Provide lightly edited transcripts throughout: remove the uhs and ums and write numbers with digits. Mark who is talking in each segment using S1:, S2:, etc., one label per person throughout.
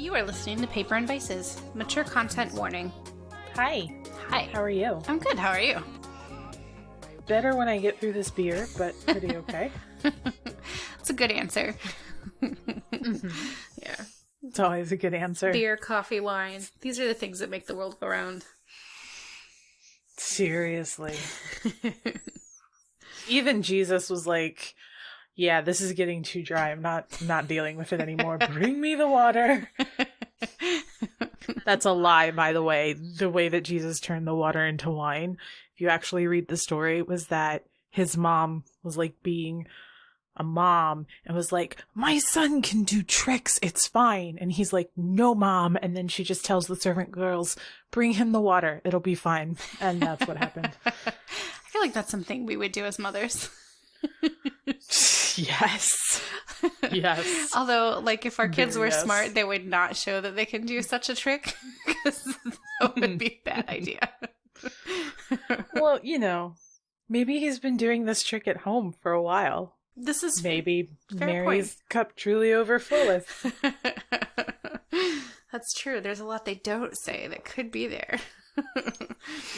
S1: You are listening to Paper and Vices. Mature content warning.
S2: Hi.
S1: Hi.
S2: How are you?
S1: I'm good. How are you?
S2: Better when I get through this beer, but pretty okay.
S1: It's a good answer.
S2: Mm-hmm.
S1: Yeah.
S2: It's always a good answer.
S1: Beer, coffee, wine. These are the things that make the world go round.
S2: Seriously. Even Jesus was like, yeah, this is getting too dry. I'm not dealing with it anymore. Bring me the water. That's a lie, by the way. The way that Jesus turned the water into wine, if you actually read the story, was that his mom was like being a mom and was like, my son can do tricks. It's fine. And he's like, no, mom. And then she just tells the servant girls, bring him the water. It'll be fine. And that's what happened.
S1: I feel like that's something we would do as mothers.
S2: Yes. Yes.
S1: Although, like, if our kids were
S2: Yes.
S1: smart, they would not show that they can do such a trick. Because that would be a bad idea.
S2: Well, you know, maybe he's been doing this trick at home for a while.
S1: This is
S2: Maybe
S1: fair
S2: Mary's cup truly overfloweth.
S1: That's true. There's a lot they don't say that could be there.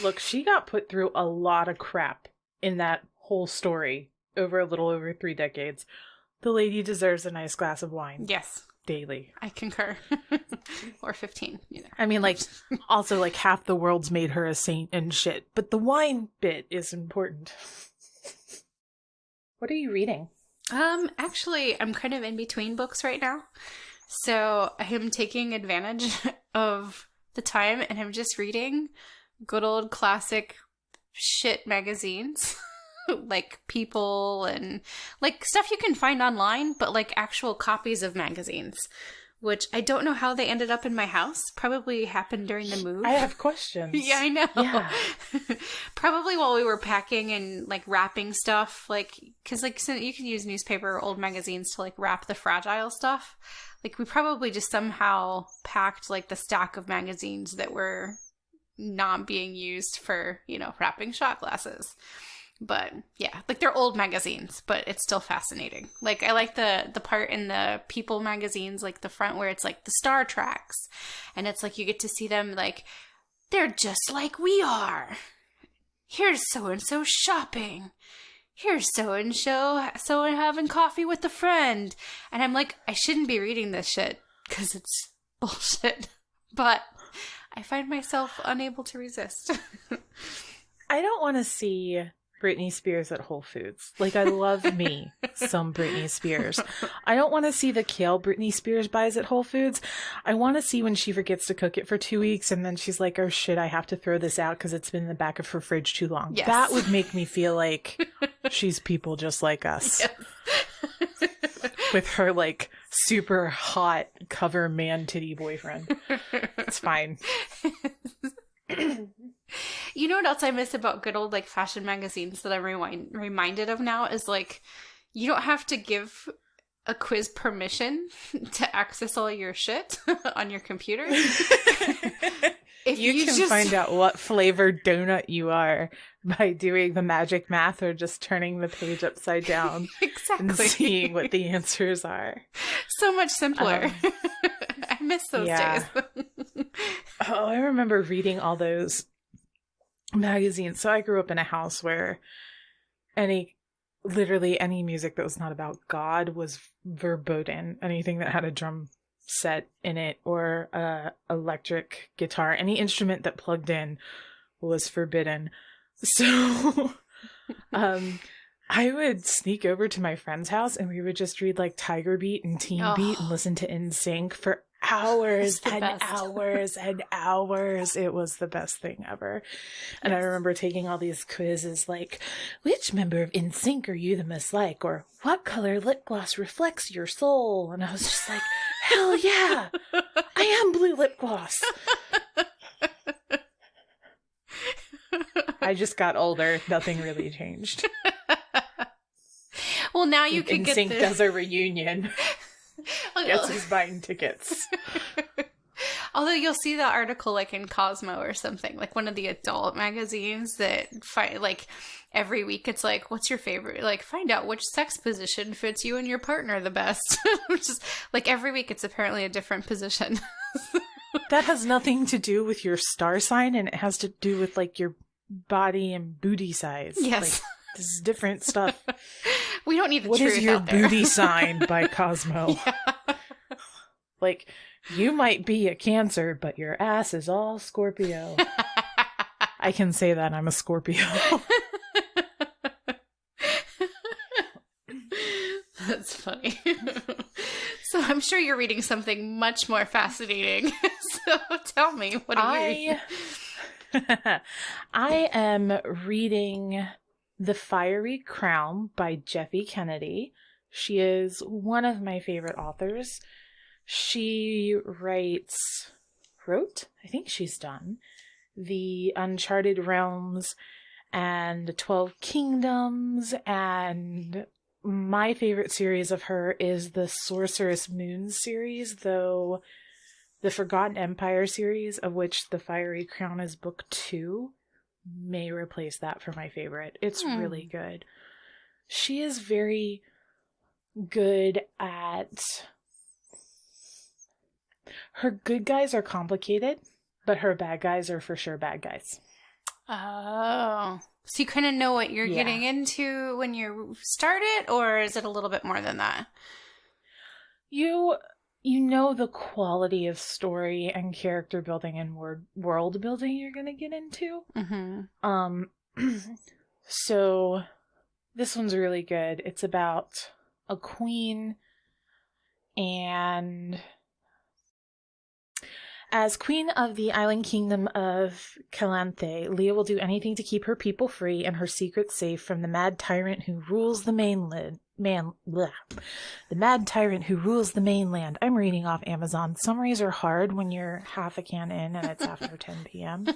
S2: Look, she got put through a lot of crap in that whole story over a little over 3 decades. The lady deserves a nice glass of wine.
S1: Yes.
S2: Daily.
S1: I concur. Or 15, you know.
S2: I mean, like, also, like, half the world's made her a saint and shit, but the wine bit is important. What are you reading?
S1: Actually, I'm kind of in between books right now. So I am taking advantage of the time and I'm just reading good old classic shit magazines. Like People and like stuff you can find online, but like actual copies of magazines. Which I don't know how they ended up in my house. Probably happened during the move.
S2: I have questions.
S1: Yeah, I know.
S2: Yeah.
S1: Probably while we were packing and like wrapping stuff, like because like so you can use newspaper or old magazines to like wrap the fragile stuff. Like we probably just somehow packed like the stack of magazines that were not being used for, you know, wrapping shot glasses. But yeah, like they're old magazines, but it's still fascinating. Like I like the part in the People magazines, like the front where it's like the star tracks. And it's like you get to see them like, they're just like we are. Here's so-and-so shopping. Here's so-and-so having coffee with a friend. And I'm like, I shouldn't be reading this shit because it's bullshit. But I find myself unable to resist.
S2: I don't want to see Britney Spears at Whole Foods. Like, I love me some Britney Spears. I don't want to see the kale Britney Spears buys at Whole Foods. I want to see when she forgets to cook it for 2 weeks and then she's like, oh shit, I have to throw this out because it's been in the back of her fridge too long.
S1: Yes.
S2: That would make me feel like she's people just like us.
S1: Yes.
S2: With her, like, super hot cover man titty boyfriend. It's fine.
S1: You know what else I miss about good old like fashion magazines that I'm reminded of now is like you don't have to give a quiz permission to access all your shit on your computer. If
S2: you can just find out what flavor donut you are by doing the magic math or just turning the page upside down.
S1: Exactly.
S2: And seeing what the answers are.
S1: So much simpler. I miss those days.
S2: Oh, I remember reading all those magazines. So I grew up in a house where literally any music that was not about God was verboten. Anything that had a drum set in it or electric guitar, any instrument that plugged in was forbidden. So I would sneak over to my friend's house and we would just read like Tiger Beat and Teen Beat and listen to NSYNC for hours and hours and hours. It was the best thing ever. And I remember taking all these quizzes like, which member of NSYNC are you the most like? Or what color lip gloss reflects your soul? And I was just like, hell yeah, I am blue lip gloss. I just got older. Nothing really changed.
S1: Well, now you can get
S2: NSYNC does a reunion. Guess who's buying tickets?
S1: Although you'll see the article like in Cosmo or something, like one of the adult magazines that like every week it's like, what's your favorite? Like, find out which sex position fits you and your partner the best. Which is like every week it's apparently a different position.
S2: That has nothing to do with your star sign, and it has to do with like your body and booty size.
S1: Yes.
S2: Like, this is different stuff.
S1: We don't need the
S2: What
S1: truth
S2: is your
S1: out there.
S2: booty sign by Cosmo?
S1: Yeah.
S2: Like, you might be a Cancer, but your ass is all Scorpio. I can say that I'm a Scorpio.
S1: That's funny. So I'm sure you're reading something much more fascinating. So tell me, what are you reading?
S2: I am reading The Firey Crown by Jeffe Kennedy. She is one of my favorite authors. She wrote, I think she's done, the Uncharted Realms and 12 Kingdoms, and my favorite series of her is the Sorceress Moon series, though the Forgotten Empire series, of which The Firey Crown is book 2, may replace that for my favorite. It's really good. She is very good at... Her good guys are complicated, but her bad guys are for sure bad guys.
S1: Oh. So you kind of know what you're getting into when you start it, or is it a little bit more than that?
S2: You know the quality of story and character building and world building you're going to get into. Mm-hmm. So this one's really good. It's about a queen, and as queen of the island kingdom of Calanthe, Leah will do anything to keep her people free and her secrets safe from the mad tyrant who rules the mainland. The mad tyrant who rules the mainland. I'm reading off Amazon. Summaries are hard when you're half a can in and it's after 10 p.m.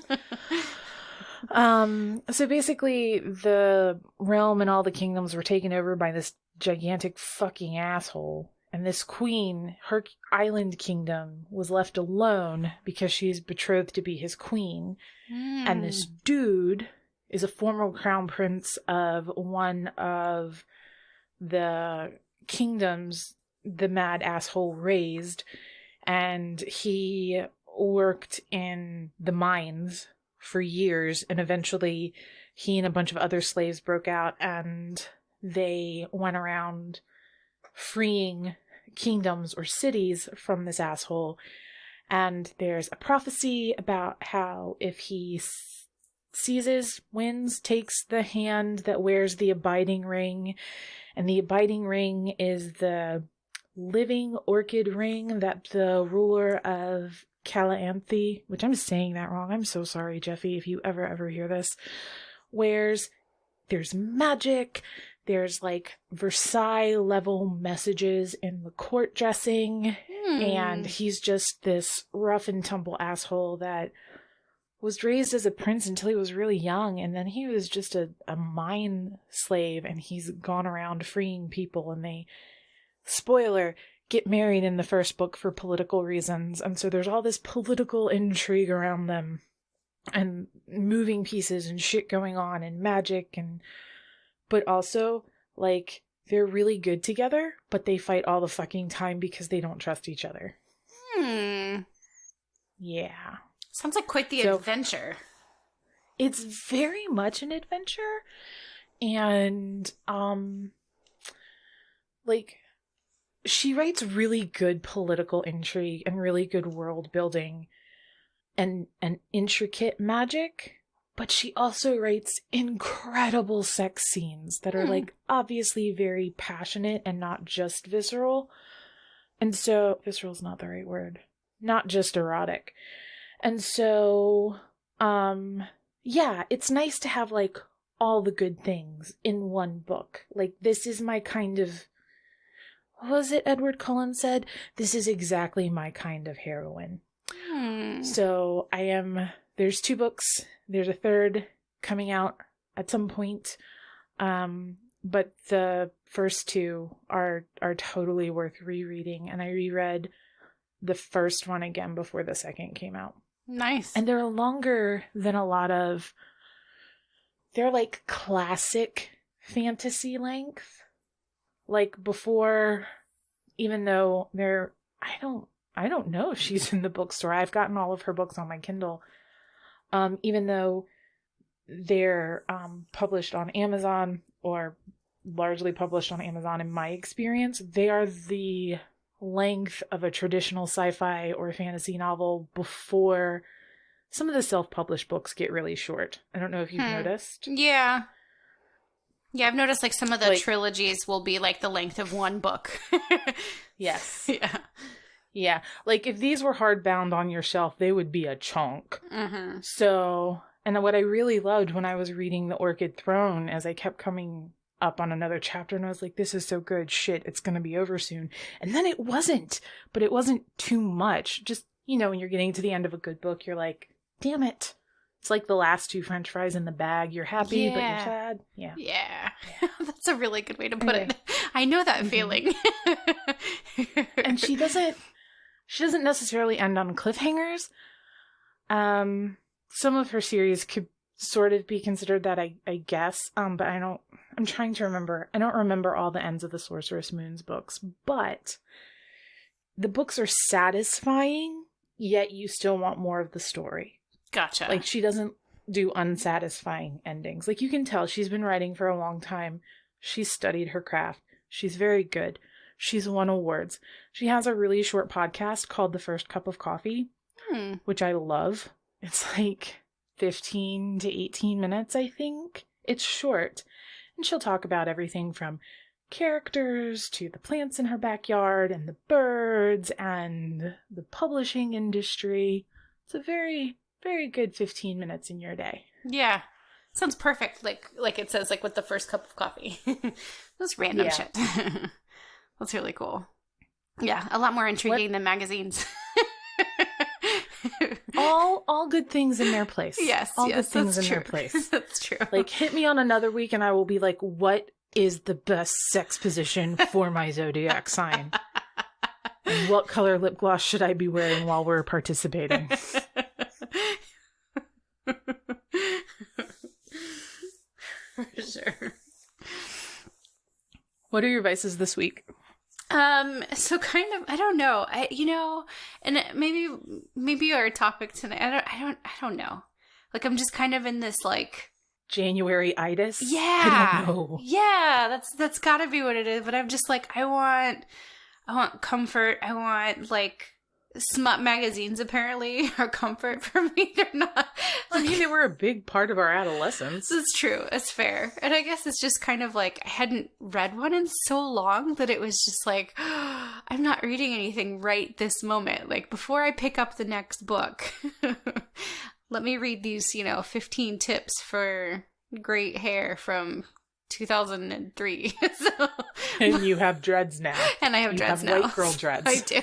S2: So basically, the realm and all the kingdoms were taken over by this gigantic fucking asshole. And this queen, her island kingdom, was left alone because she's betrothed to be his queen. And this dude is a former crown prince of one of the kingdoms the mad asshole raised. And he worked in the mines for years. And eventually he and a bunch of other slaves broke out and they went around freeing kingdoms or cities from this asshole. And there's a prophecy about how if he seizes, wins, takes the hand that wears the abiding ring, and the abiding ring is the living orchid ring that the ruler of Calanthe, which I'm saying that wrong, I'm so sorry, Jeffe, if you ever hear this, wears. There's magic. There's like Versailles level messages in the court dressing. And he's just this rough and tumble asshole that was raised as a prince until he was really young. And then he was just a mine slave, and he's gone around freeing people. And they, spoiler, get married in the first book for political reasons. And so there's all this political intrigue around them and moving pieces and shit going on and magic, and but also, like, they're really good together, but they fight all the fucking time because they don't trust each other. Yeah.
S1: Sounds like quite the adventure.
S2: It's very much an adventure. And, like, she writes really good political intrigue and really good world building and intricate magic. But she also writes incredible sex scenes that are, like, obviously very passionate and not just visceral. And so, visceral's not the right word. Not just erotic. And so, yeah, it's nice to have, like, all the good things in one book. Like, this is my kind of, what was it Edward Cullen said? This is exactly my kind of heroine. So, there's 2 books. There's a third coming out at some point. But the first 2 are totally worth rereading. And I reread the first one again before the second came out.
S1: Nice.
S2: And they're longer than a lot of... They're like classic fantasy length. Like before, even though they're... I don't know if she's in the bookstore. I've gotten all of her books on my Kindle. Even though they're published on Amazon, or largely published on Amazon in my experience, they are the length of a traditional sci-fi or fantasy novel before some of the self-published books get really short. I don't know if you've noticed.
S1: Yeah. Yeah, I've noticed like some of the trilogies will be like the length of one book.
S2: Yes.
S1: Yeah.
S2: Yeah. Like if these were hardbound on your shelf, they would be a chunk.
S1: Mm-hmm.
S2: So, and what I really loved when I was reading The Orchid Throne, as I kept coming up on another chapter and I was like, this is so good. Shit, it's going to be over soon. And then it wasn't, but it wasn't too much. Just, you know, when you're getting to the end of a good book, you're like, damn it. It's like the last 2 French fries in the bag. You're happy, but you're sad. Yeah.
S1: Yeah. That's a really good way to put it. I know that feeling.
S2: And she doesn't necessarily end on cliffhangers. Some of her series could sort of be considered that, I guess. But I'm trying to remember. I don't remember all the ends of the Sorceress Moon's books, but the books are satisfying, yet you still want more of the story.
S1: Gotcha.
S2: Like, she doesn't do unsatisfying endings. Like, you can tell she's been writing for a long time. She's studied her craft. She's very good. She's won awards. She has a really short podcast called The First Cup of Coffee, which I love. It's like 15 to 18 minutes, I think. It's short. And she'll talk about everything from characters to the plants in her backyard and the birds and the publishing industry. It's a very, very good 15 minutes in your day.
S1: Yeah. Sounds perfect. Like it says, like with the first cup of coffee. That's random shit. That's really cool. Yeah. A lot more intriguing than magazines.
S2: all good things in their place.
S1: Yes.
S2: All good things in their place.
S1: That's true.
S2: Like, hit me on another week and I will be like, what is the best sex position for my zodiac sign? And what color lip gloss should I be wearing while we're participating?
S1: For sure.
S2: What are your vices this week?
S1: So kind of, I don't know. And maybe our topic tonight, I don't know. Like, I'm just kind of in this, like,
S2: January-itis?
S1: Yeah.
S2: I don't know.
S1: Yeah, that's gotta be what it is. But I'm just like, I want comfort. I want, like, smut magazines apparently are comfort for me. They're not.
S2: I mean, they were a big part of our adolescence.
S1: It's true. It's fair. And I guess it's just kind of like, I hadn't read one in so long that it was just like, I'm not reading anything right this moment. Like, before I pick up the next book, let me read these, 15 tips for great hair from 2003.
S2: And you have dreads now.
S1: And I have dreads now.
S2: White girl dreads.
S1: I do.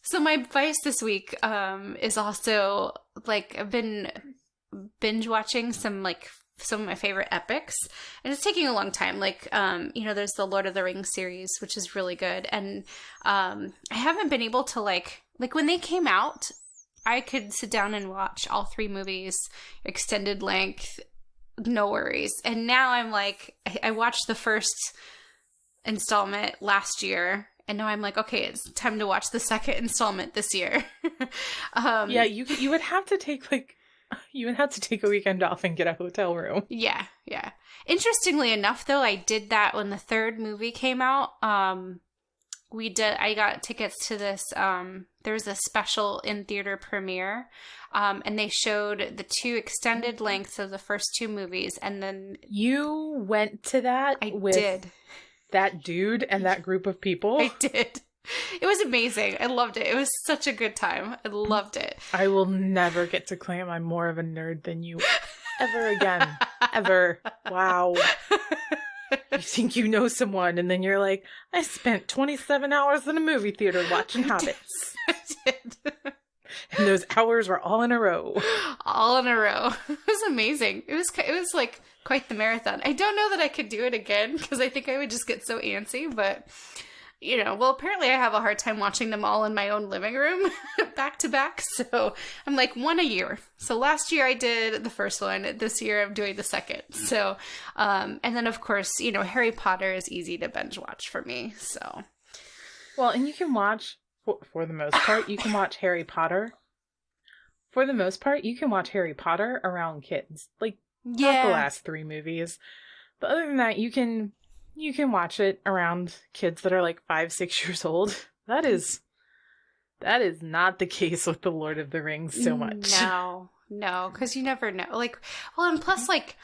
S1: So my advice this week is also, like, I've been binge watching some of my favorite epics, and it's taking a long time. Like, there's the Lord of the Rings series, which is really good, and I haven't been able to like when they came out, I could sit down and watch all 3 movies, extended length, no worries. And now I'm like, I watched the first installment last year, and now I'm like, okay, it's time to watch the second installment this year.
S2: Yeah, you would have to take a weekend off and get a hotel room.
S1: Yeah. Interestingly enough, though, I did that when the 3rd movie came out. I got tickets to this, there was a special in-theater premiere, and they showed the 2 extended lengths of the first 2 movies, and then...
S2: You went to that?
S1: I did.
S2: That dude and that group of people?
S1: I did. It was amazing. I loved it. It was such a good time. I loved it.
S2: I will never get to claim I'm more of a nerd than you ever again. Ever. Wow. You think you know someone, and then you're like, I spent 27 hours in a movie theater watching Hobbits.
S1: I did.
S2: And those hours were all in a row.
S1: All in a row. It was amazing. It was like quite the marathon. I don't know that I could do it again, because I think I would just get so antsy, but... apparently I have a hard time watching them all in my own living room back to back. So I'm like, 1 a year. So last year I did the first one. This year I'm doing the second. So, and then of course, Harry Potter is easy to binge watch for me. So
S2: Well, and you can watch, for the most part, you can watch Harry Potter. For the most part, you can watch Harry Potter around kids. Like, not the last 3 movies. But other than that, you can watch it around kids that are like 5, 6 years old. That is not the case with The Lord of the Rings so much.
S1: No, because you never know. Like, well, and plus, like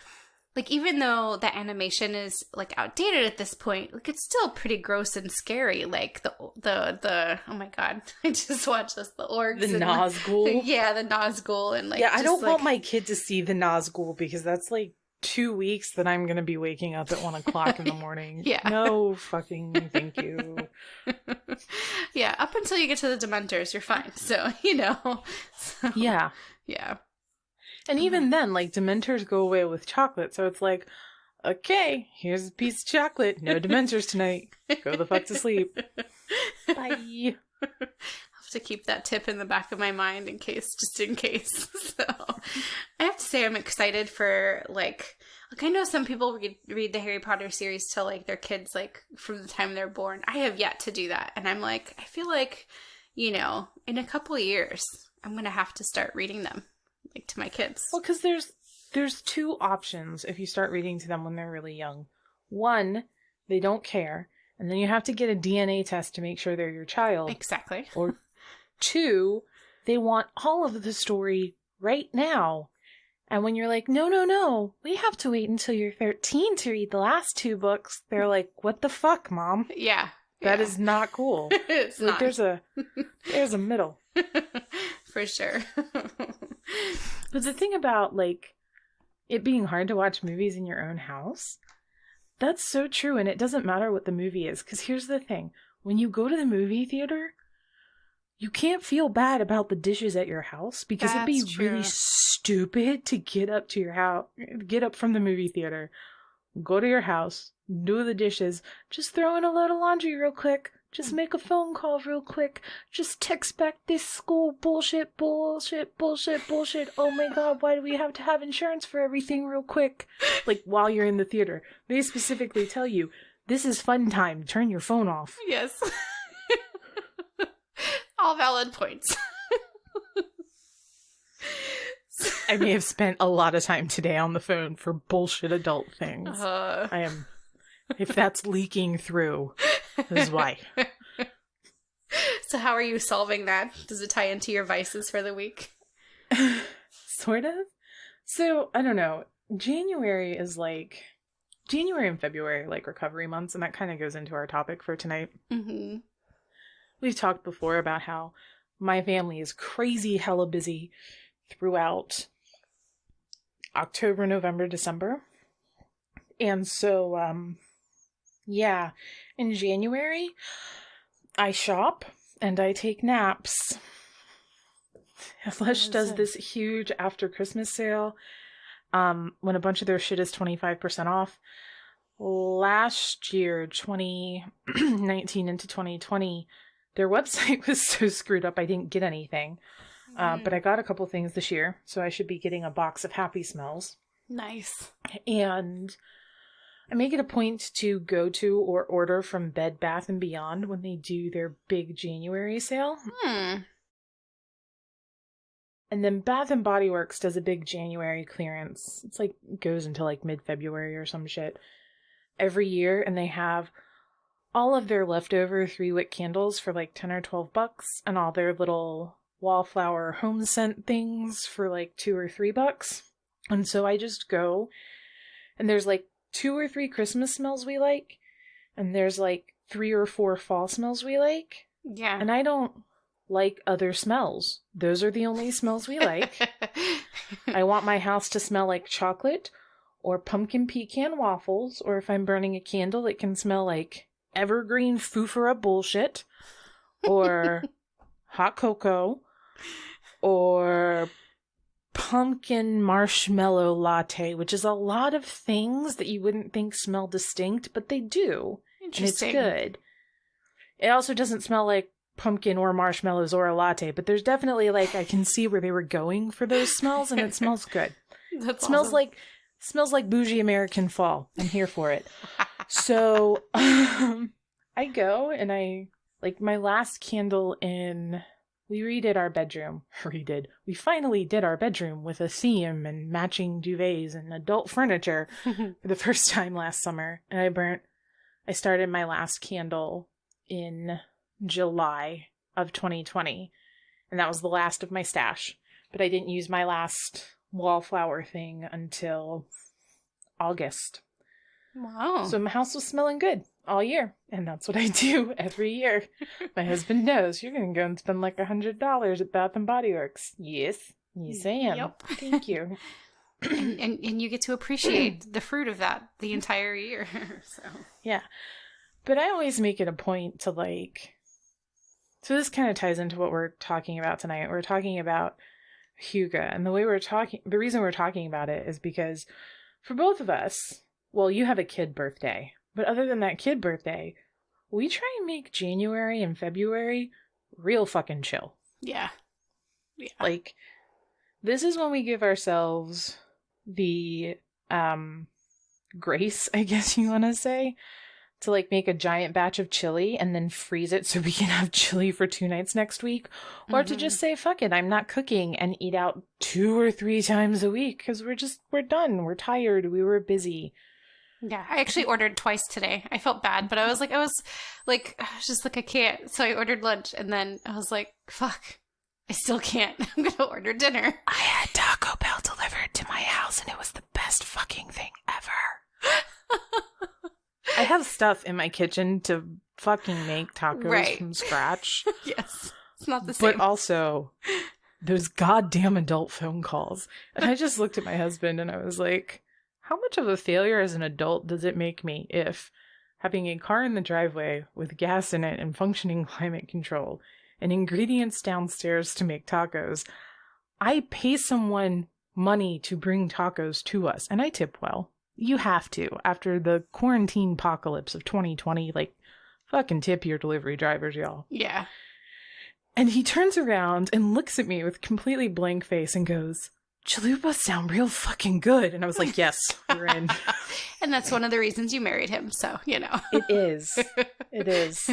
S1: even though the animation is like outdated at this point, like it's still pretty gross and scary. Like the oh my god, I just watched this, the orcs,
S2: the Nazgul.
S1: Yeah, the Nazgul, and like
S2: yeah, I don't want my kid to see the Nazgul because that's like 2 weeks that I'm gonna be waking up at 1 o'clock in the morning.
S1: Yeah,
S2: no fucking thank you.
S1: Yeah, up until you get to the Dementors, you're fine. So So,
S2: yeah. And even then, like, Dementors go away with chocolate, so it's like, okay, here's a piece of chocolate. No Dementors tonight. Go the fuck to sleep. Bye.
S1: I'll have to keep that tip in the back of my mind just in case. So, I have to say I'm excited for, like I know some people read the Harry Potter series to, like, their kids, like, from the time they're born. I have yet to do that. And I'm like, I feel like, in a couple of years, I'm going to have to start reading them. Like, to my kids.
S2: Well, because there's 2 options if you start reading to them when they're really young. 1, they don't care, and then you have to get a DNA test to make sure they're your child.
S1: Exactly.
S2: Or 2, they want all of the story right now. And when you're like, no, we have to wait until you're 13 to read the last 2 books, they're like, what the fuck, Mom?
S1: Yeah.
S2: That is not cool.
S1: It's
S2: like,
S1: not.
S2: There's a middle.
S1: For sure.
S2: But the thing about, like, it being hard to watch movies in your own house, that's so true, and it doesn't matter what the movie is. Because here's the thing. When you go to the movie theater, you can't feel bad about the dishes at your house, because it'd be really stupid to get up to your house, get up from the movie theater, go to your house, do the dishes, just throw in a load of laundry real quick, just make a phone call real quick, just text back this school bullshit. Oh my god, why do we have to have insurance for everything real quick? Like, while you're in the theater. They specifically tell you, this is fun time, turn your phone off.
S1: Yes. All valid points.
S2: I may have spent a lot of time today on the phone for bullshit adult things. If that's leaking through, this is why.
S1: So how are you solving that? Does it tie into your vices for the week?
S2: Sort of. So, I don't know. January and February are like recovery months, and that kind of goes into our topic for tonight.
S1: Mm-hmm.
S2: We've talked before about how my family is crazy hella busy throughout October, November, December. And so, in January, I shop and I take naps. Lush does this huge after Christmas sale when a bunch of their shit is 25% off. Last year, 2019 into 2020, their website was so screwed up I didn't get anything. But I got a couple things this year, so I should be getting a box of Happy Smells.
S1: Nice.
S2: And I make it a point to go to or order from Bed Bath & Beyond when they do their big January sale. And then Bath & Body Works does a big January clearance. It's like, goes until like mid-February or some shit every year, and they have all of their leftover 3-wick candles for like $10 or $12, and all their little wallflower home scent things for like $2 or $3. And so I just go, and there's like 2 or 3 Christmas smells we like, and there's like 3 or 4 fall smells we like.
S1: Yeah.
S2: And I don't like other smells. Those are the only smells we like. I want my house to smell like chocolate or pumpkin pecan waffles, or if I'm burning a candle, it can smell like evergreen foofara bullshit, or hot cocoa, or pumpkin marshmallow latte, which is a lot of things that you wouldn't think smell distinct, but they do.
S1: Interesting.
S2: And it's good. It also doesn't smell like pumpkin or marshmallows or a latte, but there's definitely, like, I can see where they were going for those smells, and it smells good.
S1: That's
S2: smells
S1: awesome.
S2: Smells like bougie American fall. I'm here for it. So I go and I Like my last candle we redid our bedroom. We finally did our bedroom with a theme and matching duvets and adult furniture for the first time last summer. And I started my last candle in July of 2020. And that was the last of my stash. But I didn't use my last wallflower thing until August.
S1: Wow.
S2: So my house was smelling good all year. And that's what I do every year. My husband knows you're going to go and spend like $100 at Bath and Body Works. Yes. Yes, I am. Yep. Thank you.
S1: and you get to appreciate the fruit of that the entire year. So
S2: yeah. But I always make it a point to so this kind of ties into what we're talking about tonight. We're talking about Hygge. And the reason we're talking about it is because for both of us, well, you have a kid birthday. But other than that kid birthday, we try and make January and February real fucking chill.
S1: Yeah. Yeah.
S2: Like, this is when we give ourselves the grace, I guess you want to say, to make a giant batch of chili and then freeze it so we can have chili for 2 nights next week. Or to just say, fuck it, I'm not cooking, and eat out 2 or 3 times a week because we're done. We're tired. We were busy.
S1: Yeah, I actually ordered twice today. I felt bad, but I was just like, I can't. So I ordered lunch, and then I was like, fuck, I still can't. I'm going to order dinner.
S2: I had Taco Bell delivered to my house, and it was the best fucking thing ever. I have stuff in my kitchen to fucking make tacos from scratch.
S1: Yes, it's not the same.
S2: But also, those goddamn adult phone calls. And I just looked at my husband, and I was like, how much of a failure as an adult does it make me if having a car in the driveway with gas in it and functioning climate control and ingredients downstairs to make tacos, I pay someone money to bring tacos to us, and I tip well. You have to. After the quarantine apocalypse of 2020, fucking tip your delivery drivers, y'all.
S1: Yeah.
S2: And he turns around and looks at me with completely blank face and goes, chalupas sound real fucking good. And I was like, yes, we're in.
S1: And that's one of the reasons you married him, so, you know.
S2: It is. It is.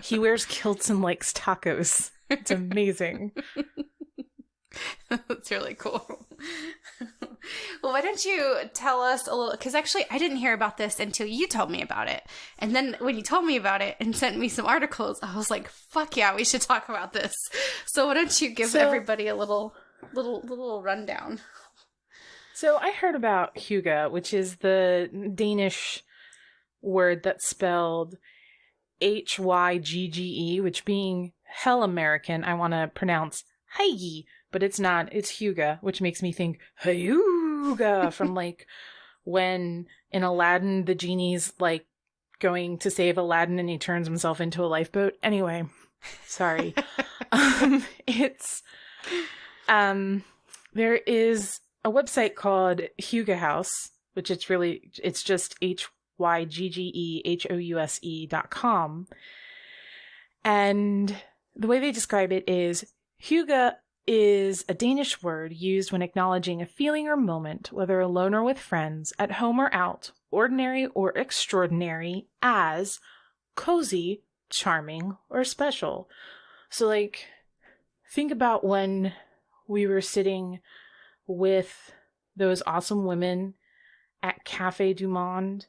S2: He wears kilts and likes tacos. It's amazing.
S1: That's really cool. Well, why don't you tell us a little, because actually I didn't hear about this until you told me about it. And then when you told me about it and sent me some articles, I was like, fuck yeah, we should talk about this. So why don't you give everybody a little rundown.
S2: So I heard about Hygge, which is the Danish word that's spelled Hygge, which being hell American, I want to pronounce Hygge, but it's not. It's Hygge, which makes me think Hygge from when in Aladdin the genie's going to save Aladdin and he turns himself into a lifeboat. Anyway, sorry. There is a website called Hygge House, which it's just HYGGEHOUSE.com. And the way they describe it is Hygge is a Danish word used when acknowledging a feeling or moment, whether alone or with friends, at home or out, ordinary or extraordinary, as cozy, charming, or special. So think about when we were sitting with those awesome women at Café du Monde,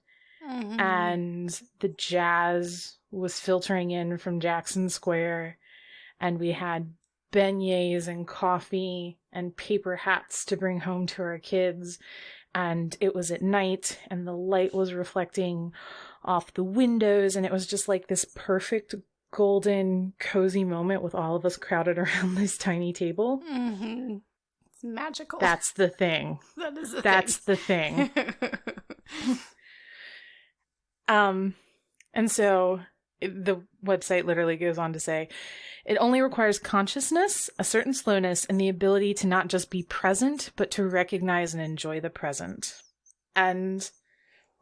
S2: and the jazz was filtering in from Jackson Square, and we had beignets and coffee and paper hats to bring home to our kids, and it was at night, and the light was reflecting off the windows, and it was just this perfect golden cozy moment with all of us crowded around this tiny table.
S1: Mm-hmm. It's magical.
S2: That's the thing. That's the thing. And so the website literally goes on to say, it only requires consciousness, a certain slowness, and the ability to not just be present, but to recognize and enjoy the present. And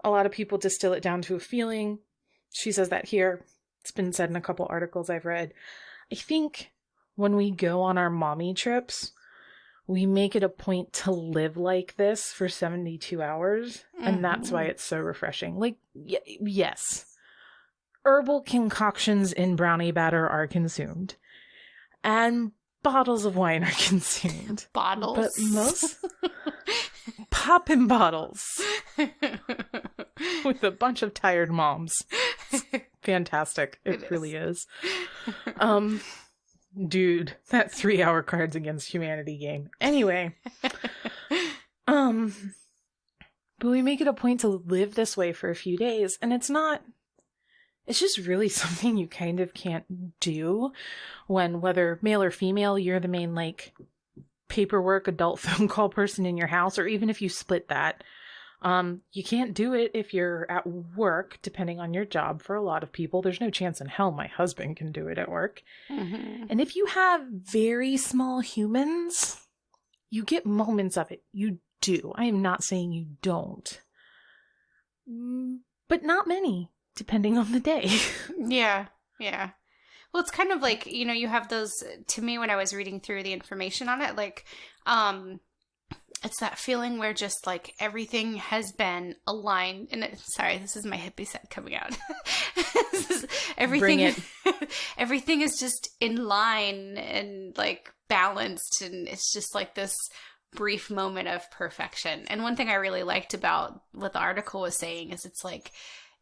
S2: a lot of people distill it down to a feeling. She says that here. It's been said in a couple articles I've read. I think when we go on our mommy trips, we make it a point to live like this for 72 hours. And that's why it's so refreshing. Yes. herbal concoctions in brownie batter are consumed. And bottles of wine are consumed.
S1: Bottles?
S2: But most poppin' bottles. With a bunch of tired moms. It's fantastic. It really is. Dude, that 3-hour Cards Against Humanity game. Anyway. But we make it a point to live this way for a few days, and it's just really something you kind of can't do when, whether male or female, you're the main, like, paperwork adult phone call person in your house, or even if you split that. You can't do it if you're at work, depending on your job. For a lot of people, there's no chance in hell my husband can do it at work.
S1: Mm-hmm.
S2: And if you have very small humans, you get moments of it. You do. I am not saying you don't. But not many, depending on the day.
S1: Yeah. Well, it's kind of like, you have those, to me, when I was reading through the information on it, like, it's that feeling where just, like, everything has been aligned. And sorry, this is my hippie set coming out. Everything, everything is just in line and, like, balanced. And it's just like this brief moment of perfection. And one thing I really liked about what the article was saying is it's like,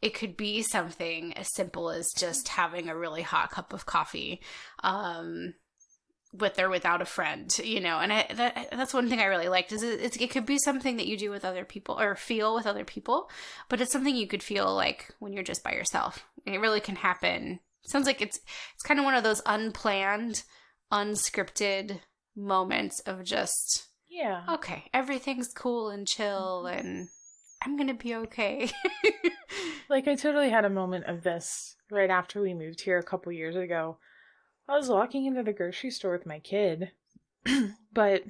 S1: it could be something as simple as just having a really hot cup of coffee, with or without a friend, and that's one thing I really liked is it could be something that you do with other people or feel with other people, but it's something you could feel like when you're just by yourself. It really can happen. Sounds like it's kind of one of those unplanned, unscripted moments of just, okay, everything's cool and chill and I'm gonna be okay.
S2: Like, I totally had a moment of this right after we moved here a couple years ago. I was walking into the grocery store with my kid, but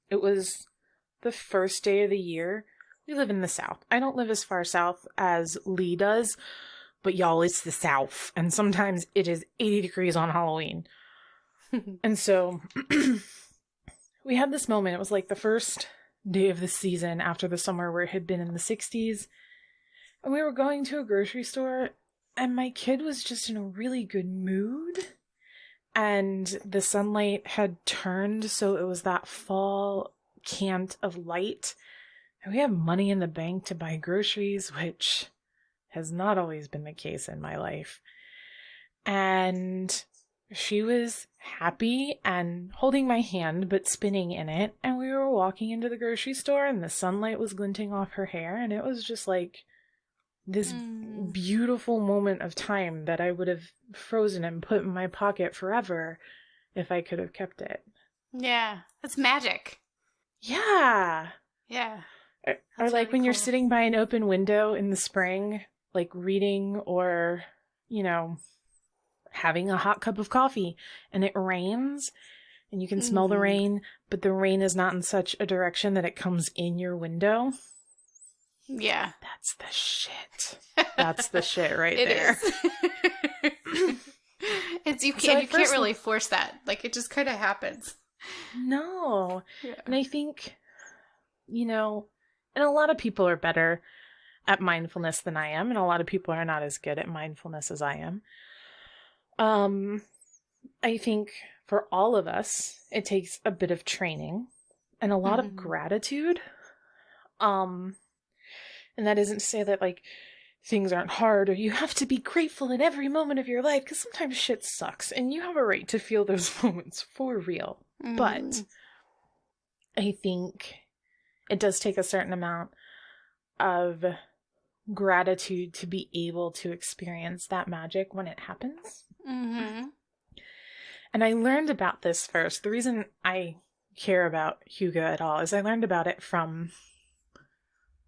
S2: it was the first day of the year. We live in the South. I don't live as far south as Lee does, but y'all, it's the South. And sometimes it is 80 degrees on Halloween. And so we had this moment. It was like the first day of the season after the summer where it had been in the 60s. And we were going to a grocery store, and my kid was just in a really good mood. And the sunlight had turned, so it was that fall cant of light. And we have money in the bank to buy groceries, which has not always been the case in my life. And she was happy and holding my hand, but spinning in it. And we were walking into the grocery store, and the sunlight was glinting off her hair. And it was just like this beautiful moment of time that I would have frozen and put in my pocket forever if I could have kept it.
S1: Yeah, that's magic.
S2: Yeah.
S1: Yeah.
S2: Or like when you're sitting by an open window in the spring, like reading or, having a hot cup of coffee, and it rains and you can smell the rain, but the rain is not in such a direction that it comes in your window.
S1: Yeah.
S2: That's the shit. That's the shit right there.
S1: You can't really force that. Like, it just kind of happens.
S2: No. Yeah. And I think, and a lot of people are better at mindfulness than I am, and a lot of people are not as good at mindfulness as I am. I think for all of us, it takes a bit of training and a lot of gratitude. And that isn't to say that, like, things aren't hard or you have to be grateful in every moment of your life, because sometimes shit sucks and you have a right to feel those moments for real. But I think it does take a certain amount of gratitude to be able to experience that magic when it happens. And I learned about this first. The reason I care about Hygge at all is I learned about it from,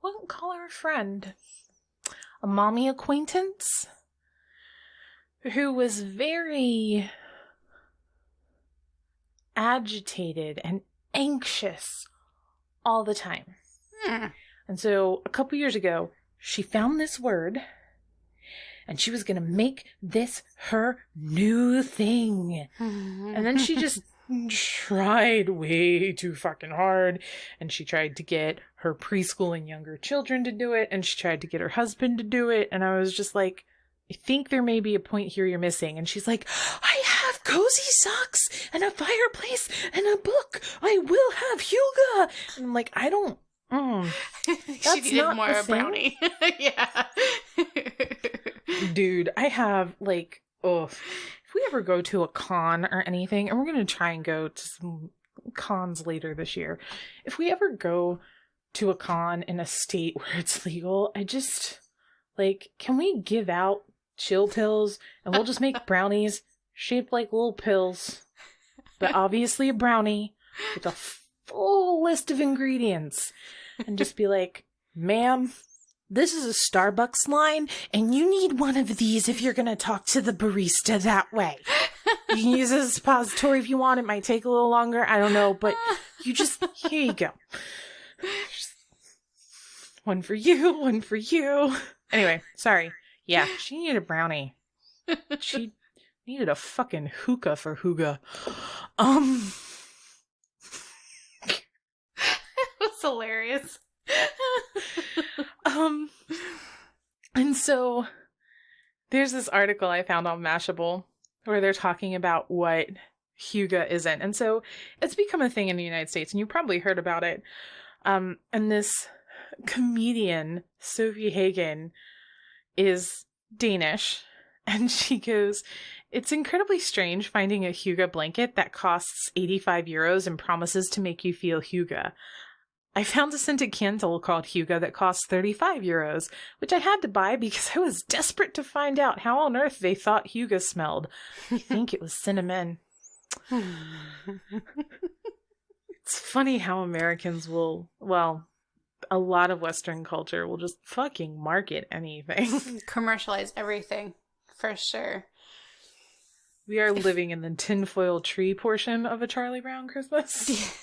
S2: wouldn't call her a friend, a mommy acquaintance who was very agitated and anxious all the time. And so a couple years ago, she found this word and she was going to make this her new thing. And then she just tried way too fucking hard, and she tried to get her preschool and younger children to do it, and she tried to get her husband to do it, and I was just like, I think there may be a point here you're missing. And she's like, I have cozy socks and a fireplace and a book. I will have Hygge. And I'm like, I don't.
S1: She needed more of a brownie. Yeah.
S2: Dude, I have like, if we ever go to a con or anything, and we're going to try and go to some cons later this year. If we ever go to a con in a state where it's legal, I just, like, can we give out chill pills and we'll just make brownies shaped like little pills, but obviously a brownie with a full list of ingredients, and just be like, ma'am, this is a Starbucks line, and you need one of these if you're going to talk to the barista that way. You can use it as a suppository if you want. It might take a little longer. I don't know, but you just, here you go. One for you, one for you. Anyway, sorry. Yeah, she needed a brownie. She needed a fucking hookah for Hygge.
S1: It was hilarious.
S2: And so there's this article I found on Mashable where they're talking about what Hygge isn't. And so it's become a thing in the United States, and you probably heard about it. And this comedian, Sophie Hagen, is Danish, and she goes, it's incredibly strange finding a Hygge blanket that costs 85 euros and promises to make you feel Hygge. I found a scented candle called Hygge that costs 35 euros, which I had to buy because I was desperate to find out how on earth they thought Hygge smelled. I think it was cinnamon. It's funny how Americans will, well, a lot of Western culture will just fucking market anything.
S1: Commercialize everything, for sure.
S2: We are living in the tinfoil tree portion of a Charlie Brown Christmas.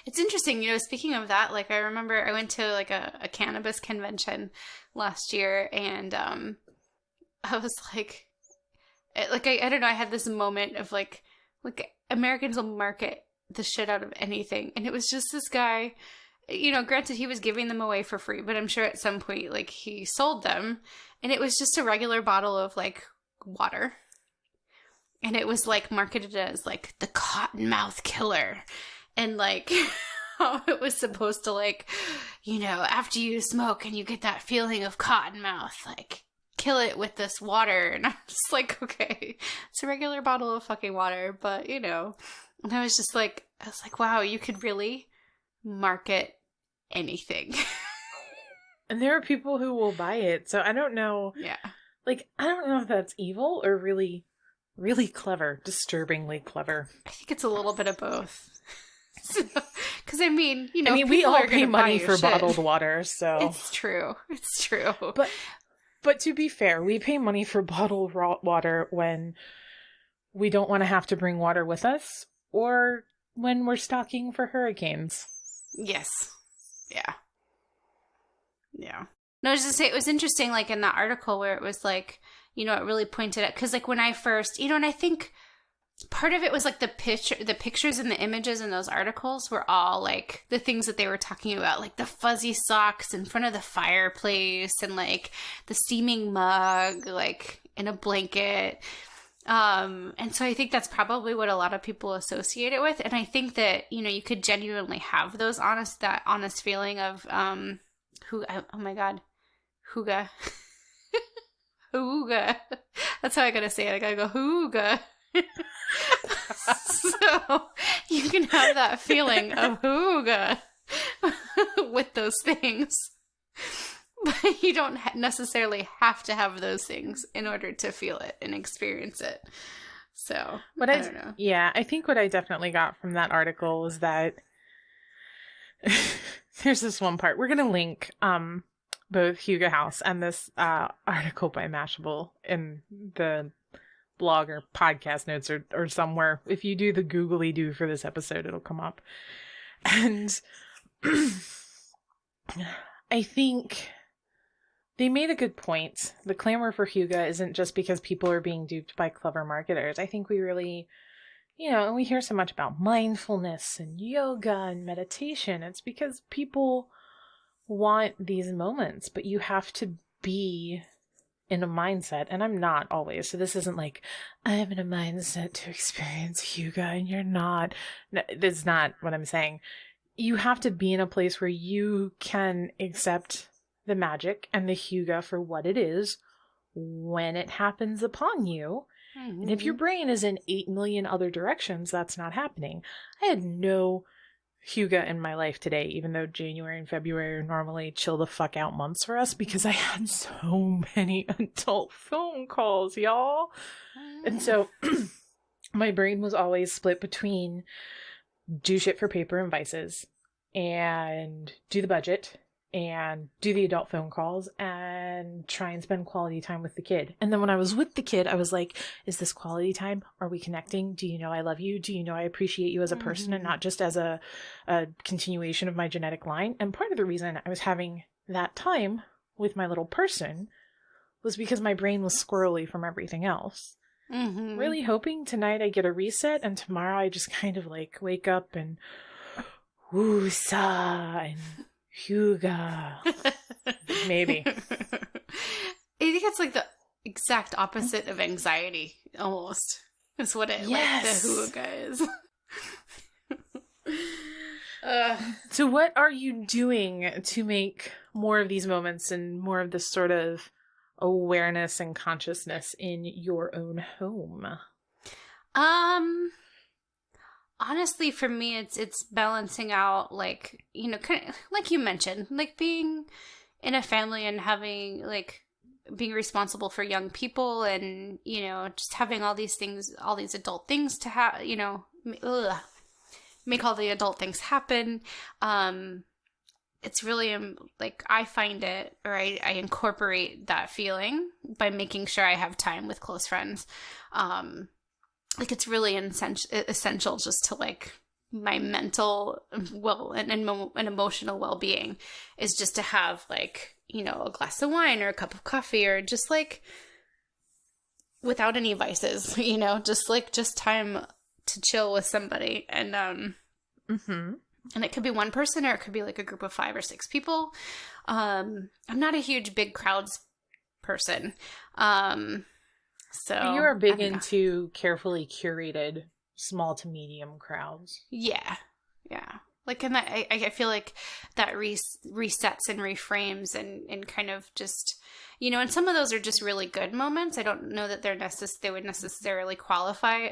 S1: It's interesting, speking of that, like, I remember I went to, like, a cannabis convention last year, and I was like, I don't know, I had this moment of, like, Americans will market the shit out of anything, and it was just this guy, granted he was giving them away for free, but I'm sure at some point, like, he sold them, and it was just a regular bottle of, like, water, and it was, like, marketed as, like, the cottonmouth killer. And, like, how it was supposed to, like, after you smoke and you get that feeling of cotton mouth, like, kill it with this water. And I'm just like, okay, it's a regular bottle of fucking water, but, And I was like, wow, you could really market anything.
S2: And there are people who will buy it. So I don't know.
S1: Yeah.
S2: Like, I don't know if that's evil or really, really clever, disturbingly clever.
S1: I think it's a little bit of both. Because
S2: we all pay money for bottled water, so
S1: it's true.
S2: But to be fair, we pay money for bottled water when we don't want to have to bring water with us, or when we're stocking for hurricanes.
S1: Yes. Yeah. Yeah. No, I was just say it was interesting, like in that article where it was like, it really pointed at, because like when I first, and I think part of it was like the pictures and the images in those articles were all like the things that they were talking about, like the fuzzy socks in front of the fireplace and like the steaming mug, like in a blanket. And so I think that's probably what a lot of people associate it with. And I think that, you could genuinely have that honest feeling of, oh my God, Hygge. Hygge. That's how I gotta say it. I gotta go, Hygge. So you can have that feeling of Hygge with those things, but you don't necessarily have to have those things in order to feel it and experience it. So I don't know.
S2: Yeah, I think what I definitely got from that article was that there's this one part. We're gonna link both Hygge House and this article by Mashable in the blog or podcast notes or somewhere. If you do the googly do for this episode, it'll come up. And I think they made a good point. The clamor for Hygge isn't just because people are being duped by clever marketers. I think we really, and we hear so much about mindfulness and yoga and meditation. It's because people want these moments, but you have to be in a mindset, and I'm not always. So this isn't like, I'm in a mindset to experience Hygge and you're not. No, that's not what I'm saying. You have to be in a place where you can accept the magic and the Hygge for what it is when it happens upon you. And if your brain is in 8 million other directions, that's not happening. I had no Hygge in my life today, even though January and February are normally chill the fuck out months for us, because I had so many adult phone calls, y'all. And so my brain was always split between do shit for paper and vices and do the budget and do the adult phone calls and try and spend quality time with the kid. And then when I was with the kid, I was like, is this quality time? Are we connecting? Do you know I love you? Do you know I appreciate you as a person and not just as a continuation of my genetic line? And part of the reason I was having that time with my little person was because my brain was squirrely from everything else. Really hoping tonight I get a reset, and tomorrow I just kind of like wake up and woo-sa and Hygge. Maybe. I
S1: think it's like the exact opposite of anxiety, almost. Is what it like the Hygge is.
S2: So what are you doing to make more of these moments and more of this sort of awareness and consciousness in your own home?
S1: Honestly, for me, it's balancing out, like, you know, kind of, like you mentioned, like being in a family and having, like, being responsible for young people and, you know, just having all these things, all these adult things to have, you know, make all the adult things happen. It's really, like, I find it, or I incorporate that feeling by making sure I have time with close friends. Like, it's really essential just to, like, my mental and emotional well-being is just to have, like, you know, a glass of wine or a cup of coffee, or just, like, without any vices, you know, just time to chill with somebody. And and it could be one person, or it could be like a group of 5 or 6 people. I'm not a huge big crowds person. So
S2: you are big into carefully curated small to medium crowds.
S1: Yeah. Like, and that, I feel like that resets and reframes and kind of just, you know, and some of those are just really good moments. I don't know that they would necessarily qualify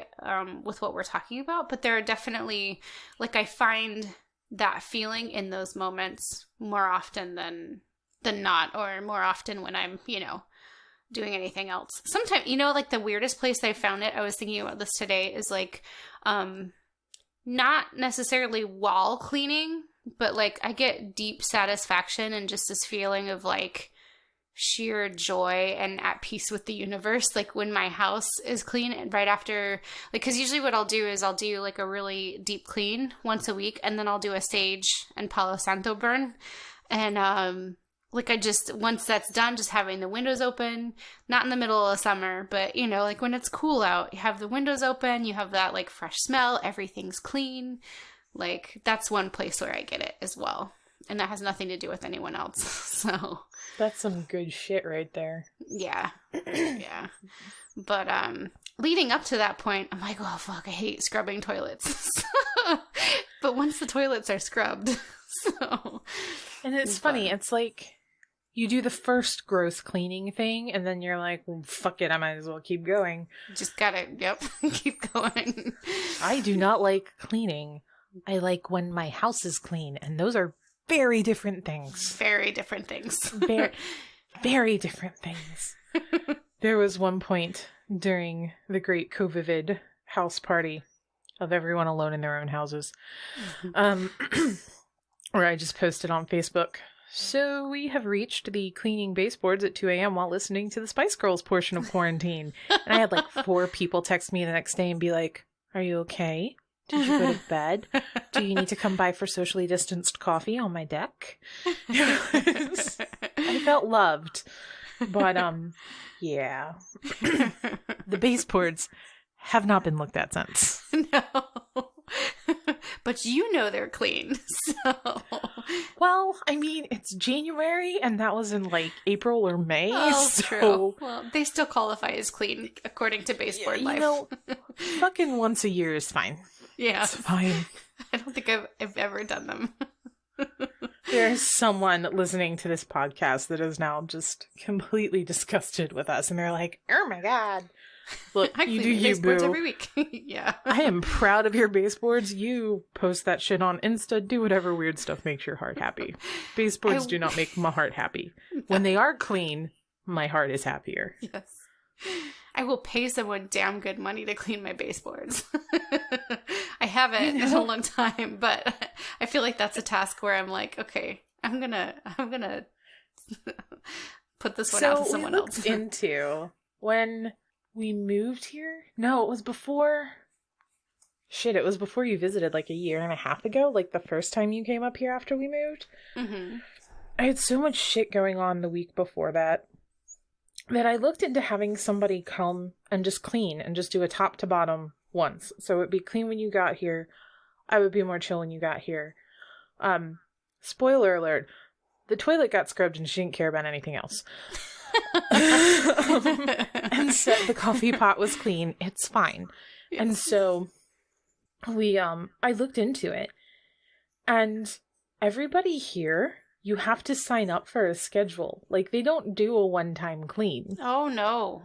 S1: with what we're talking about, but there are definitely, like, I find that feeling in those moments more often than not, or more often when I'm, you know, doing anything else. Sometimes, you know, like, the weirdest place I found it, I was thinking about this today, is like, not necessarily wall cleaning, but, like, I get deep satisfaction and just this feeling of, like, sheer joy and at peace with the universe, like, when my house is clean, and right after, like, because usually what I'll do is I'll do, like, a really deep clean once a week, and then I'll do a sage and Palo Santo burn, and like, I just, once that's done, just having the windows open, not in the middle of summer, but, you know, like, when it's cool out, you have the windows open, you have that, like, fresh smell, everything's clean. Like, that's one place where I get it as well. And that has nothing to do with anyone else. So
S2: that's some good shit right there.
S1: Yeah. Yeah. But leading up to that point, I'm like, oh, fuck, I hate scrubbing toilets. But once the toilets are scrubbed, so. And
S2: it's funny, it's like, you do the first gross cleaning thing, and then you're like, well, fuck it, I might as well keep going.
S1: Just gotta, keep going.
S2: I do not like cleaning. I like when my house is clean, and those are very different things.
S1: Very different things.
S2: Very different things. There was one point during the great COVID house party of everyone alone in their own houses, where I just posted on Facebook, so we have reached the cleaning baseboards at 2 a.m. while listening to the Spice Girls portion of quarantine. And I had like 4 people text me the next day and be like, are you okay? Did you go to bed? Do you need to come by for socially distanced coffee on my deck? I felt loved. But, yeah. The baseboards have not been looked at since.
S1: No. But you know they're clean, so...
S2: Well, I mean, it's January, and that was in, like, April or May,
S1: Oh,
S2: so...
S1: true. Well, they still qualify as clean, according to baseboard life.
S2: You know, fucking once a year is fine.
S1: Yeah.
S2: It's fine.
S1: I don't think I've ever done them.
S2: There's someone listening to this podcast that is now just completely disgusted with us, and they're like, "Oh my god, look,
S1: I
S2: you
S1: clean
S2: do
S1: my
S2: you,
S1: baseboards
S2: boo.
S1: every week." Yeah.
S2: I am proud of your baseboards. You post that shit on Insta. Do whatever weird stuff makes your heart happy. Baseboards do not make my heart happy. No. When they are clean, my heart is happier.
S1: Yes. I will pay someone damn good money to clean my baseboards. I haven't in a long time, but I feel like that's a task where I'm like, okay, I'm gonna put this one out to someone else.
S2: Into when we moved here. No, it was before. Shit, it was before you visited, like a year and a half ago. Like the first time you came up here after we moved.
S1: Mm-hmm.
S2: I had so much shit going on the week before that I looked into having somebody come and just clean and just do a top to bottom once. So it'd be clean when you got here. I would be more chill when you got here. Spoiler alert. The toilet got scrubbed and she didn't care about anything else. And so the coffee pot was clean. It's fine. Yes. And so I looked into it, and everybody here, you have to sign up for a schedule. Like, they don't do a one-time clean.
S1: Oh, no.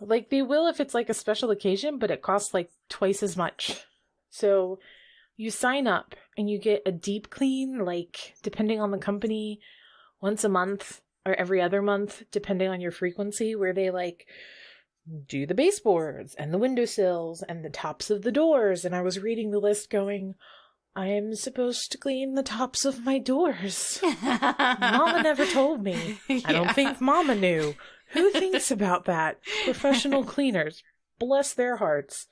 S2: Like, they will if it's, like, a special occasion, but it costs, like, twice as much. So, you sign up, and you get a deep clean, like, depending on the company, once a month, or every other month, depending on your frequency, where they, like, do the baseboards, and the windowsills, and the tops of the doors. And I was reading the list going, I am supposed to clean the tops of my doors. Mama never told me. Yeah. I don't think Mama knew. Who thinks about that? Professional cleaners. Bless their hearts.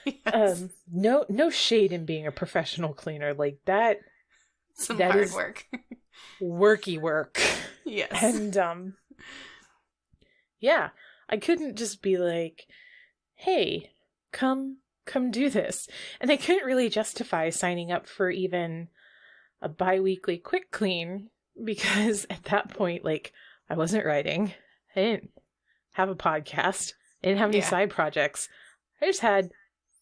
S2: Yes. No shade in being a professional cleaner. Like that.
S1: That hard work.
S2: Worky work.
S1: Yes.
S2: And yeah. I couldn't just be like, hey, come do this. And I couldn't really justify signing up for even a bi-weekly quick clean, because at that point, like, I wasn't writing. I didn't have a podcast. I didn't have any side projects. I just had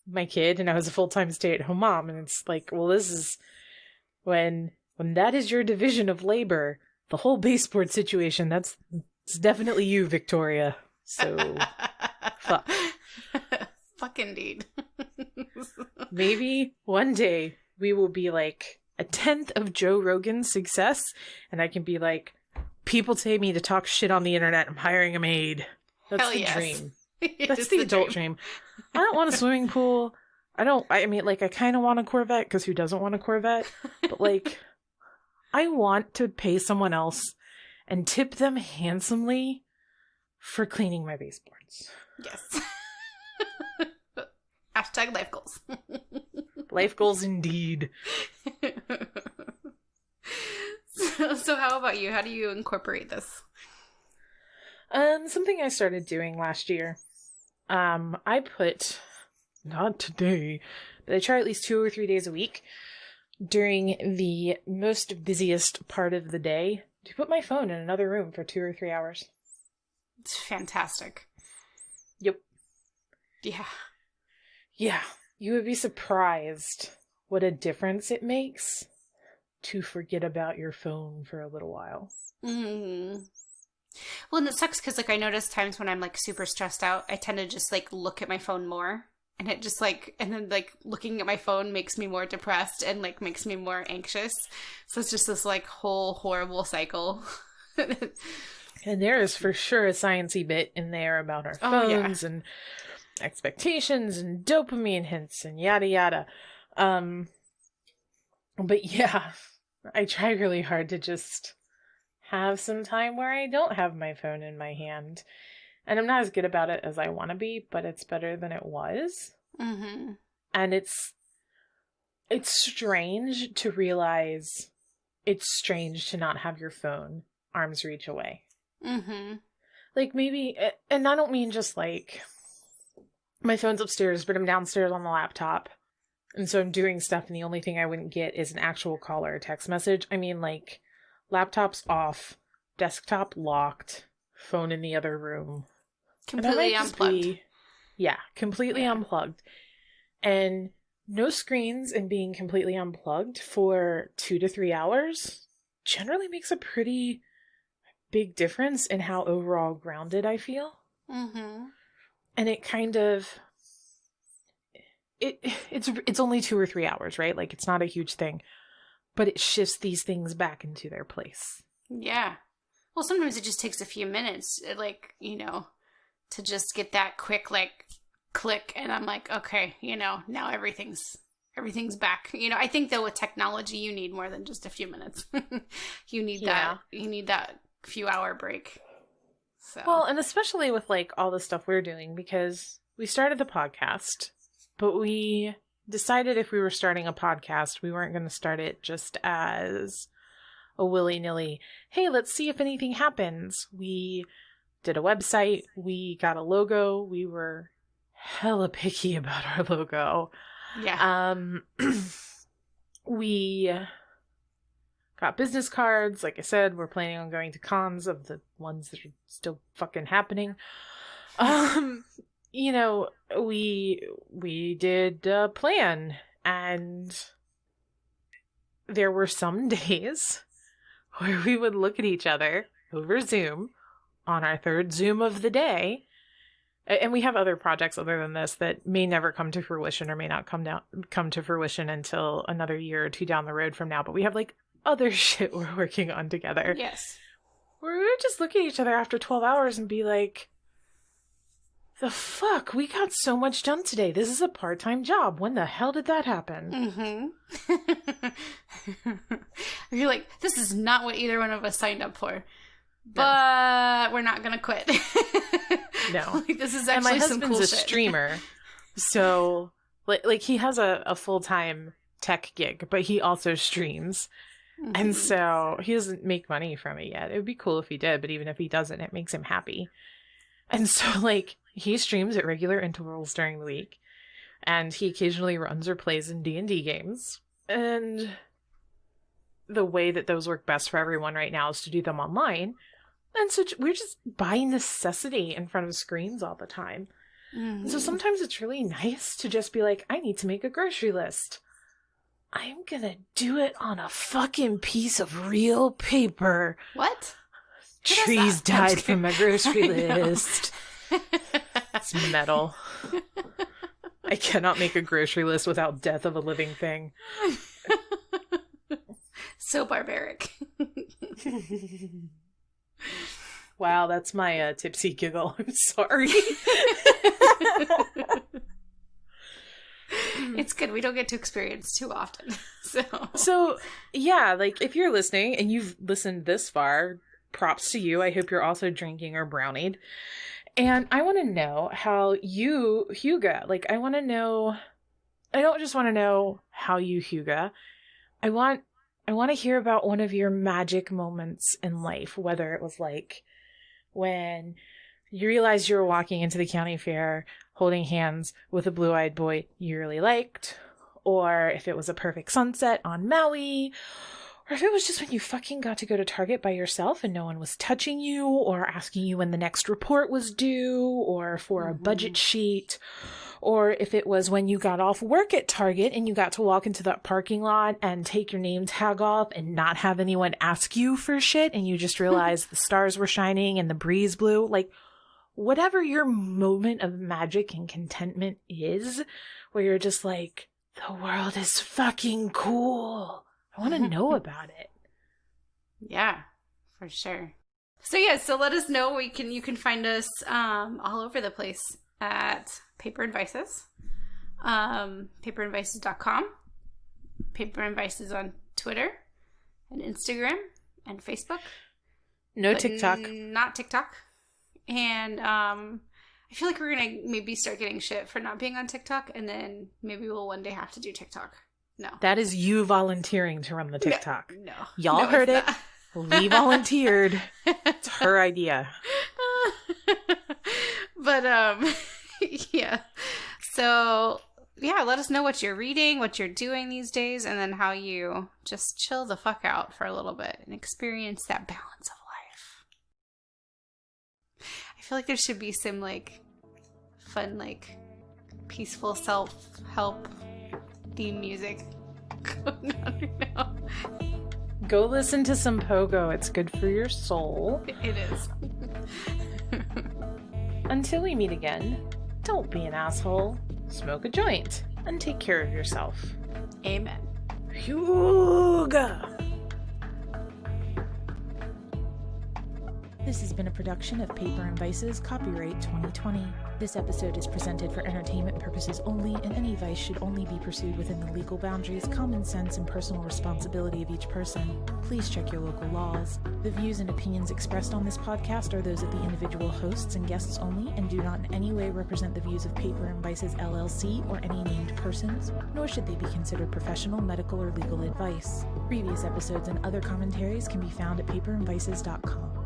S2: my kid, and I was a full-time stay-at-home mom. And it's like, well, this is when that is your division of labor, the whole baseboard situation, it's definitely you, Victoria. So, fuck.
S1: Fuck indeed.
S2: Maybe one day we will be like a 10th of Joe Rogan's success, and I can be like, people pay me to talk shit on the internet. I'm hiring a maid. That's the dream. That's the adult dream. I don't want a swimming pool. I mean, like, I kind of want a Corvette, because who doesn't want a Corvette? But, like, I want to pay someone else and tip them handsomely for cleaning my baseboards.
S1: Yes. Hashtag life goals.
S2: Life goals indeed.
S1: So how about you? How do you incorporate this?
S2: Something I started doing last year. I put, not today, but I try at least 2 or 3 days a week during the most busiest part of the day to put my phone in another room for 2 or 3 hours.
S1: It's fantastic.
S2: Yep.
S1: Yeah.
S2: Yeah. You would be surprised what a difference it makes to forget about your phone for a little while.
S1: Mm-hmm. Well, and it sucks because, like, I notice times when I'm, like, super stressed out, I tend to just, like, look at my phone more. And it just, like, and then, like, looking at my phone makes me more depressed and, like, makes me more anxious. So it's just this, like, whole horrible cycle.
S2: And there is for sure a sciencey bit in there about our phones and expectations and dopamine hints and yada yada. But yeah, I try really hard to just have some time where I don't have my phone in my hand. And I'm not as good about it as I want to be, but it's better than it was.
S1: Mm-hmm.
S2: And it's strange to realize it's strange to not have your phone arm's reach away.
S1: Mm-hmm.
S2: Like, maybe, and I don't mean just, like, my phone's upstairs, but I'm downstairs on the laptop, And so I'm doing stuff, and the only thing I wouldn't get is an actual call or a text message. I mean, like, laptop's off, desktop locked, phone in the other room.
S1: Completely unplugged.
S2: Completely unplugged. And no screens and being completely unplugged for 2 to 3 hours generally makes a pretty big difference in how overall grounded I feel.
S1: Mm-hmm.
S2: And it kind of... It's only 2 or 3 hours, right? Like, it's not a huge thing. But it shifts these things back into their place.
S1: Yeah. Well, sometimes it just takes a few minutes, like, you know, to just get that quick, like, click. And I'm like, okay, you know, now everything's back. You know, I think, though, with technology, you need more than just a few minutes. You need that few hour break. So.
S2: Well, and especially with, like, all the stuff we're doing, because we started the podcast, but we decided if we were starting a podcast, we weren't going to start it just as a willy-nilly, hey, let's see if anything happens. We did a website. We got a logo. We were hella picky about our logo.
S1: Yeah.
S2: We got business cards. Like I said, we're planning on going to cons of the ones that are still fucking happening. You know, we did a plan, and there were some days where we would look at each other over Zoom on our third Zoom of the day. And we have other projects other than this that may never come to fruition or may not come to fruition until another year or two down the road from now. But we have, like, other shit we're working on together.
S1: Yes.
S2: Where we would just look at each other after 12 hours and be like, the fuck? We got so much done today. This is a part-time job. When the hell did that happen?
S1: Mm-hmm. You're like, this is not what either one of us signed up for. But we're not going to quit.
S2: No.
S1: Like, this is actually some cool shit.
S2: And my husband's a streamer. So, like he has a full-time tech gig, but he also streams. Mm-hmm. And so he doesn't make money from it yet. It would be cool if he did, but even if he doesn't, it makes him happy. And so, like, he streams at regular intervals during the week, and he occasionally runs or plays in D&D games. And the way that those work best for everyone right now is to do them online. And so we're just by necessity in front of screens all the time. Mm-hmm. So sometimes it's really nice to just be like, I need to make a grocery list. I'm gonna do it on a fucking piece of real paper.
S1: What?
S2: Trees died from my grocery list. It's metal. I cannot make a grocery list without death of a living thing.
S1: So barbaric.
S2: Wow, that's my tipsy giggle. I'm sorry.
S1: It's good. We don't get to experience too often.
S2: So, yeah, like, if you're listening and you've listened this far, props to you. I hope you're also drinking or brownied. And I want to know how you, Hygge, like, I don't just want to know how you, Hygge. I want to hear about one of your magic moments in life, whether it was like when you realized you were walking into the county fair holding hands with a blue-eyed boy you really liked, or if it was a perfect sunset on Maui, or if it was just when you fucking got to go to Target by yourself and no one was touching you or asking you when the next report was due or for a budget sheet, or if it was when you got off work at Target and you got to walk into that parking lot and take your name tag off and not have anyone ask you for shit and you just realized the stars were shining and the breeze blew. Like, whatever your moment of magic and contentment is, where you're just like, the world is fucking cool. I want to know about it.
S1: Yeah, for sure. So yeah, so let us know. You can find us all over the place at Paper and Vices, paperandvices.com, Paper and Vices on Twitter and Instagram and Facebook.
S2: No TikTok.
S1: Not TikTok. And I feel like we're going to maybe start getting shit for not being on TikTok, and then maybe we'll one day have to do TikTok. No. That
S2: is you volunteering to run the TikTok.
S1: No.
S2: Y'all heard it. Lee volunteered. It's her idea.
S1: But, yeah. So yeah, let us know what you're reading, what you're doing these days, and then how you just chill the fuck out for a little bit and experience that balance of life. I feel like there should be some, like, fun, like, peaceful self-help theme music going on right now.
S2: Go listen to some Pogo. It's good for your soul.
S1: It is.
S2: Until we meet again, don't be an asshole, smoke a joint, and take care of yourself.
S1: Amen.
S2: Hygge!
S3: This has been a production of Paper and Vices, copyright 2020. This episode is presented for entertainment purposes only, and any vice should only be pursued within the legal boundaries, common sense, and personal responsibility of each person. Please check your local laws. The views and opinions expressed on this podcast are those of the individual hosts and guests only, and do not in any way represent the views of Paper and Vices LLC or any named persons, nor should they be considered professional, medical, or legal advice. Previous episodes and other commentaries can be found at paperandvices.com.